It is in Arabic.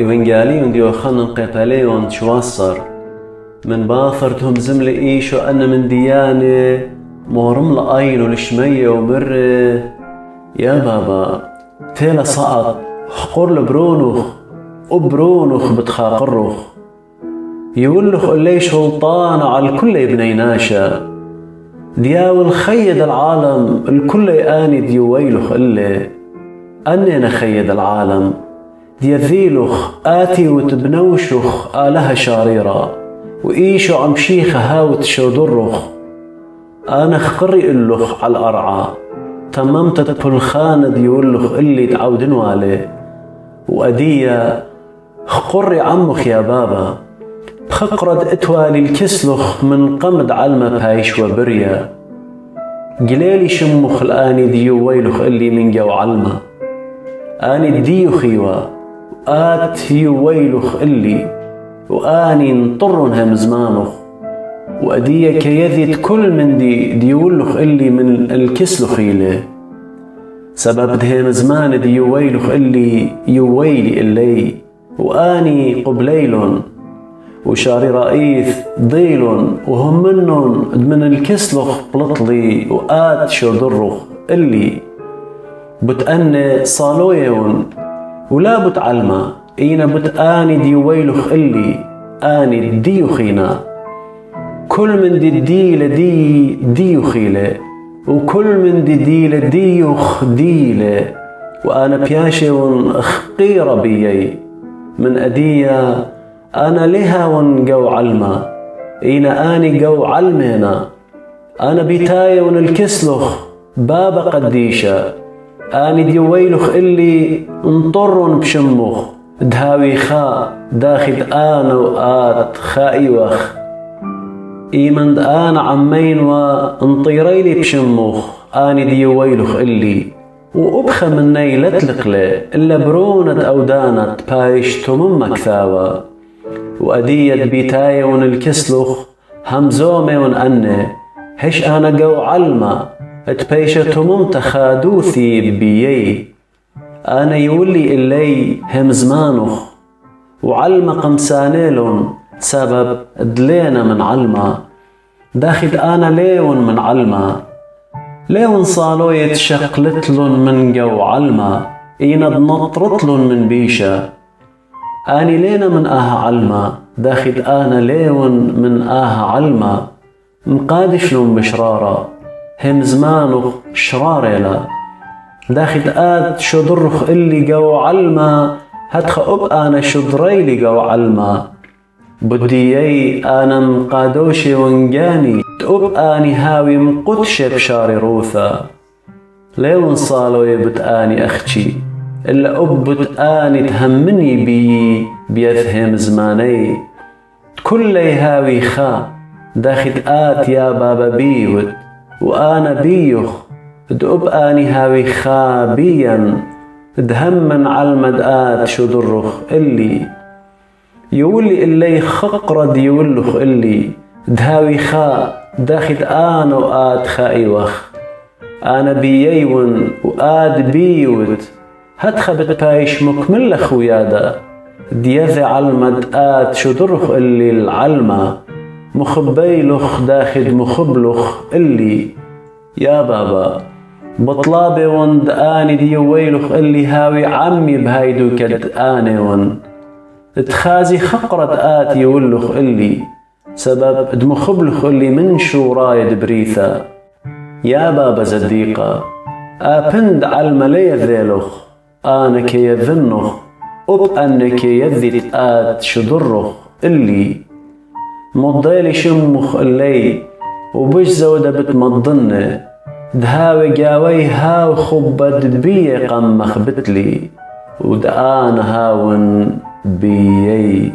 إيوانجاليون ديو خانن قيباليون تشواصر من باثرتهم زمل إيشو أنا من ديانة مورم لأين ولشمية ومره يا بابا تيلا سقط حقور لبرونخ وبرونخ بتخاقرخ يولخ اللي شلطان على الكل ابني ناشا دياول خيد العالم الكل آني ديويلخ اللي أني خيد العالم ديذيلخ آتي وتبنوشخ آلها شاريرا وإيشو عمشيخ هاوت شودرخ أنا خقري إلخ على الأرعى تممت بالخانة ديولخ اللي تعودنوا عليه وأدية خقري عمخ يا بابا بخقرد اتوالي الكسلخ من قمد علمة بايش وبريا قليلي شمخ الآني ديو ويلخ اللي من جو علمة آني ديو خيوا وآت يو ويلخ اللي وآني نطرنها مزمانخ وأدية كيذيت كل من ديولخ اللي من الكسلخ إليه سبب ده مزمان ديو ويلخ اللي يويلي اللي وآني قبليلون وشاري رئيث ضيل وهم منن من الكسلخ بلطلي وآت شودرخ اللي بتأني صالويون ولا بتعلمه إينا بتآني ديويلخ اللي آني ديوخينا كل من دي لدي ديوخيله وكل من دي لديوخ ديله وأنا بياشون اخقير بيي من أدية أنا لها ونقو علمة إينا آني قو علمنا أنا بيتاية ونالكسلخ بابا قديشة آني ديويلخ اللي انطرن بشمخ دهاوي خا داخد آنا وآت خائي وخ إيمند آنا عمين وانطيريلي بشمخ آني ديويلخ اللي وأبخى من نيلت لقلي إلا برونت أو دانت بايش تمم كثاوة وأدية بيتاية ونالكسلخ همزومي ونأني هش أنا قو علمة اتبايشة تمم تخادوثي بيي أنا يولي اللي هم زمانخ وعلمة قمسانيلون سبب دلينا من علمة داخل أنا ليون من علمة ليون صالو يتشقلتلون من جو علمة إينا بنطرتلون من بيشة أني لينا من علمة داخل أنا ليون من علمة مقادشلون بشرارة هم زمانخ شراريلا داخل آت شدرخ اللي قو علمة هتخ أب أنا شدريلي قو علمة بديي أنا مقادوشي ونجاني تأب أني هاوي مقدش بشاري روثا ليون صالو يبت أني أختي إلا أب بتآني تهمني بيفهم زماني كل هاوي خا داخل آت يا بابا بيوت وأنا بيوخ دأب آني هاوي خابيا دهمن علمد آت شدرخ اللي يولي اللي خقرد يولخ اللي دهاوي خا داخل آنا وآت خائي وخ أنا بييون وآد بيوت هتخبت بايش مكمل خويادا ديذي علمد آت شدرخ اللي العلمة مخبيلخ داخل مخبلخ اللي يا بابا بطلابي وند آني ديويلخ اللي هاوي عمي بهايدو كد آني ون تخازي خقرة آت يولخ اللي سبب دمخبلخ اللي من شو رايد بريثا يا بابا زديقة آبند علم لي ذيلخ أنا كي يذنخ أب أنك يذي آت شدرخ اللي مضيلي شمخ اللي وبش زودة بتمضن دهاوي جاوي هاو خبد بي قمخ بتلي ودآن هاون بيي